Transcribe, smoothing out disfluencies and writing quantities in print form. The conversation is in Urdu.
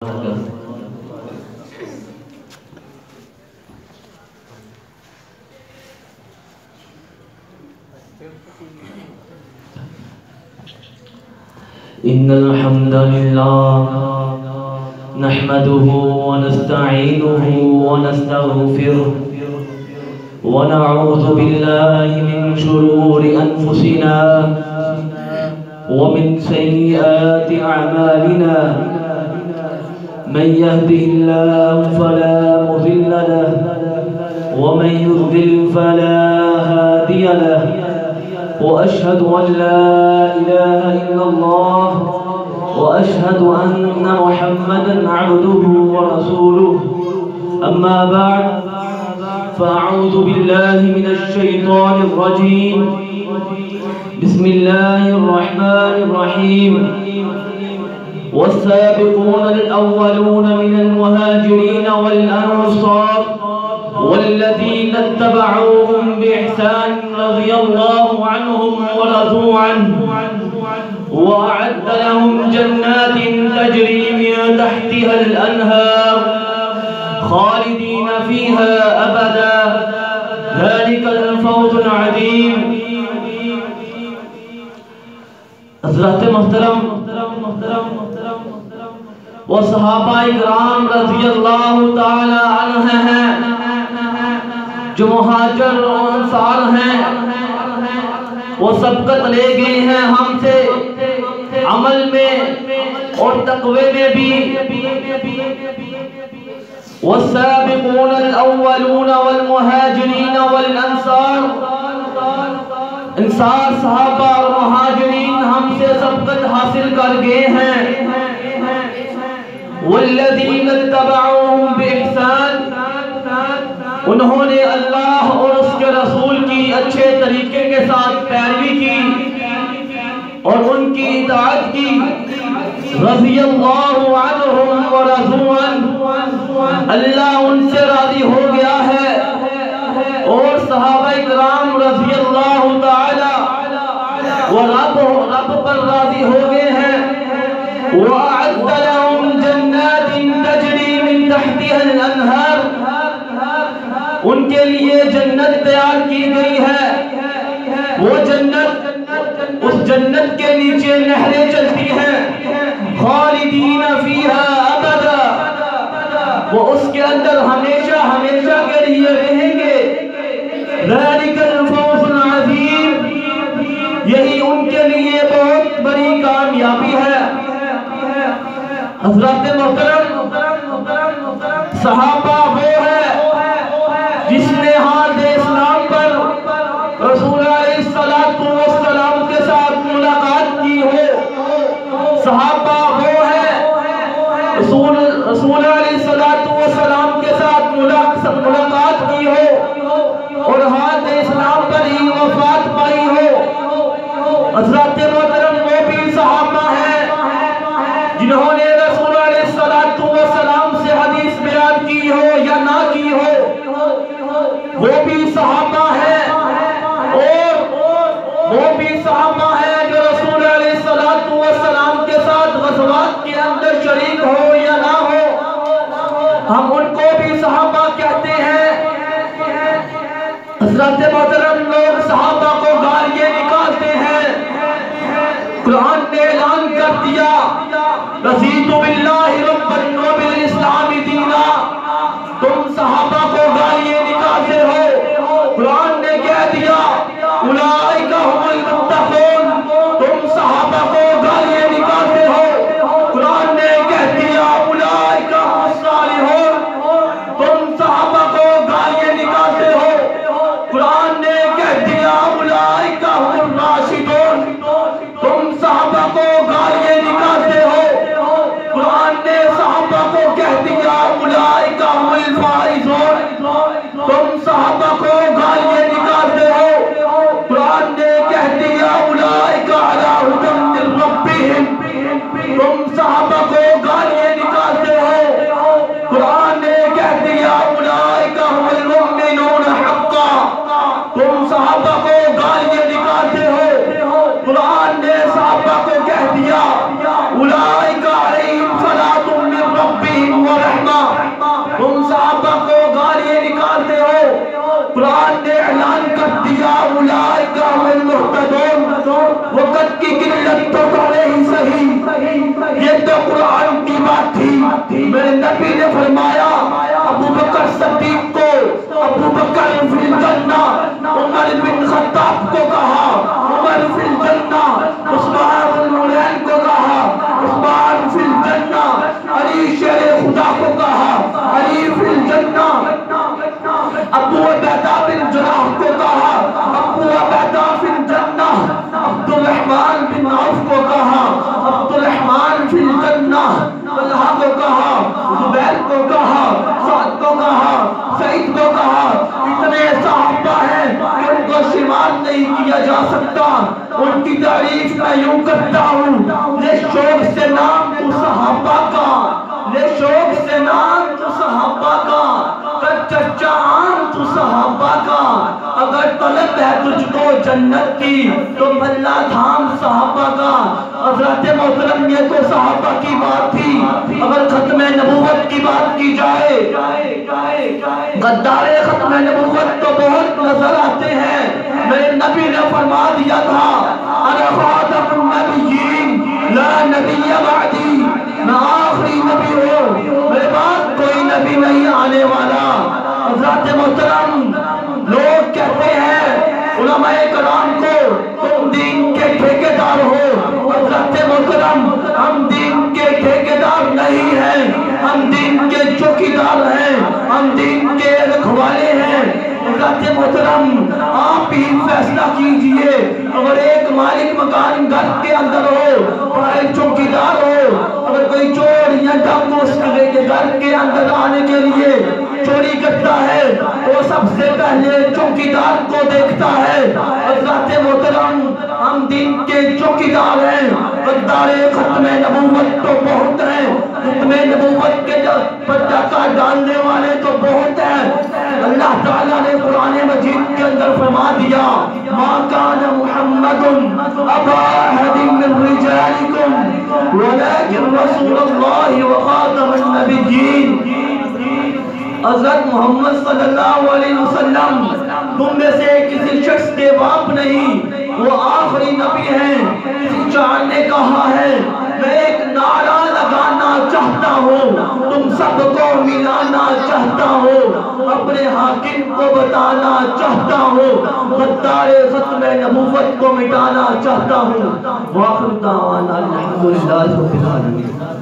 إن الحمد لله نحمده ونستعينه ونستغفره ونعوذ بالله من شرور أنفسنا ومن سيئات أعمالنا من يهده الله فلا مضل له ومن يضلل فلا هادي له وأشهد أن لا إله إلا الله وأشهد أن محمدًا عبده ورسوله أما بعد فأعوذ بالله من الشيطان الرجيم بسم الله الرحمن الرحيم والسابقون الأولون من المهاجرين والأنصار والذين اتبعوهم بإحسان رضي الله عنهم ورضوا عنه وأعد لهم جنات تجري من تحتها الأنهار خالدين فيها أبدا ذلك الفوز العظيم. حضرات محترم وہ صحابہ اکرام رضی اللہ تعالی عنہ ہیں جو مہاجر و انصار ہیں، وہ سبقت لے گئے ہیں ہم سے عمل میں اور تقوی میں بھی. والسابقون الاولون والمہاجرین والانصار، انصار صحابہ اور مہاجرین ہم سے سبقت حاصل کر گئے ہیں. والذین اتبعوهم بإحسان، انہوں نے اللہ اور اس کے رسول کی اچھے طریقے کے ساتھ پیروی کی اور ان کی اطاعت کی. رضی اللہ عنہم ورضوا عنہ، اللہ ان سے راضی ہو گیا ہے اور صحابہ اکرام رضی اللہ تعالی وہ رب پر راضی ہو گئے ہیں. وَأَعَدَّ لَهُمْ جَنَّاتٍ تَجْرِي مِن تَحْتِهَا الْأَنْهَارُ، ان کے لیے جنت تیار کی گئی ہے. وہ جنت، اس جنت کے نیچے نہریں چلتی ہیں. خالدین فیہا ابدا، وہ اس کے اندر ہمیشہ ہمیشہ کے لیے رہیں گے. ذالک الفوز العظیم، یہی ان کے لیے بہت بڑی کامیابی ہے. حضرات محترم، صحابہ وہ ہے جس نے حال اسلام پر رسول علیہ السلام کے ساتھ ملاقات کی ہو. صحابہ وہ ہے رسول علیہ السلام کے ساتھ ملاقات کی ہو اور حال اسلام پر ہی وفات پائی ہو. حضرات محترم، وہ بھی صحابہ ہیں جنہوں نے رسول علیہ السلام سے حدیث بیان کی ہو یا نہ کی ہو. وہ بھی صحابہ ہیں اور وہ بھی صحابہ ہیں جو رسول علیہ السلام کے ساتھ غزوات کے اندر شریک ہو یا نہ ہو. ہم ان کو بھی صحابہ کہتے ہیں. حضرات محترم، لوگ صحابہ کو گالیاں نکالتے ہیں. قرآن نے اعلان کر دیا رضیت باللہ ربا وبالاسلام دینا. تم صحابہ کو گالیاں نکالتے ہو. قرآن نے کہہ دیا اولئک هم المتقون. تم صحابہ کو گالیاں نکالتے ہو. قرآن نے کہہ دیا اولئک هم الصالحون. تم صحابہ کو گالیاں نکالتے ہو. قرآن نے کہہ دیا اولئک هم الراشدون. تم صحابہ کو گالیاں نکالتے ہو. قرآن نے صحابہ کو کہہ دیا اولئک هم الفائزون. تم صحابہ کو گالیاں نکالتے ہو. قرآن نے کہہ دیا اولئک علی ھدی من ربہم. تم صحابہ کو گالیاں نکالتے ہو. قرآن نے کہہ دیا اولئک هم المؤمنون حقا. تم صحابہ کو گالیاں نکالتے ہو. قرآن نے صحابہ کو کہہ دیا اولئک علیہم صلاۃ من ربہم دولت کی قلت تو کرے ہی صحیح، یہ تو قرآن کی بات تھی۔ میرے نبی نے فرمایا ابو بکر صدیق کو ابو بکر فی الجنہ، عمر بن خطاب کو کہا عمر فی الجنہ، عثمان النورین کو کہا عثمان فی الجنہ، علی شیر خدا کو کہا علی فی الجنہ، ابو عبیدہ بن جراح کو کہا ابو عبیدہ فی الجنہ، عبد الرحمن بن عوف کو کہا عبد الرحمن فی الجنہ، طلحہ کو کہا زبیر کو کہا سعد کو کہا سعید کو کہا۔ اتنے صحابہ ہیں کہ ان کو شمار نہیں کیا جا سکتا۔ ان کی تعریف میں یوں کرتا ہوں، لے شوق سے نام تو صحابہ کا، لے شوق سے نام تو صحابہ کا، کر چرچا عام تو صحابہ کا۔ اگر طلب ہے تجھ کو جنت کی تو بھلا تھام صحابہ کا۔ حضرت محترم یہ تو صحابہ کی بات تھی، اگر ختم نبوت کی بات کی جائے غدار ختم نبوت تو بہت نظر آتے ہیں۔ میرے نبی نے فرما دیا تھا انا خاتم النبیین لا نبی بعدی، میں آخری نبی ہوں، میرے بعد کوئی نبی نہیں آنے والا۔ حضرت محترم لوگ کہتے ہیں علماء کرام کو تم دین کے ٹھیکیدار ہو، حضرت محترم ہم دین کے ٹھیکیدار نہیں ہیں، ہم دین کے چوکیدار ہیں، ہم دین کے رکھوالے ہیں۔ حضرت محترم آپ ہی فیصلہ کیجئے، اگر ایک مالک مکان گھر کے اندر ہو اور ایک چوکیدار ہو، اگر کوئی چور یا ڈاکو اس کے گھر کے اندر آنے کے لیے چوری کرتا ہے وہ سب سے پہلے چوکیدار کو دیکھتا ہے۔ حضرت محترم ہم دین کے چوکیدار ہیں، غدار ختم نبوت تو بہت ہیں، ختم نبوت کے پر ڈاکہ ڈالنے والے تو بہت ہیں۔ اللہ تعالیٰ نے قرآن مجید کے اندر فرما دیا ما کان محمد ابا احد من رجالکم ولکن رسول اللہ وخاتم النبیین۔ حضرت محمد صلی اللہ علیہ وسلم تم میں سے کسی شخص کے باپ نہیں، وہ آخری نبی ہیں۔ کسی شاعر نے کہا ہے میں ایک نعرہ لگانا چاہتا ہوں، تم سب کو ملانا چاہتا ہوں، اپنے حاکم کو بتانا چاہتا ہوں، غدار ختم نبوت کو مٹانا چاہتا ہوں۔ وآخر دعوانا الحمدللہ رب العالمین۔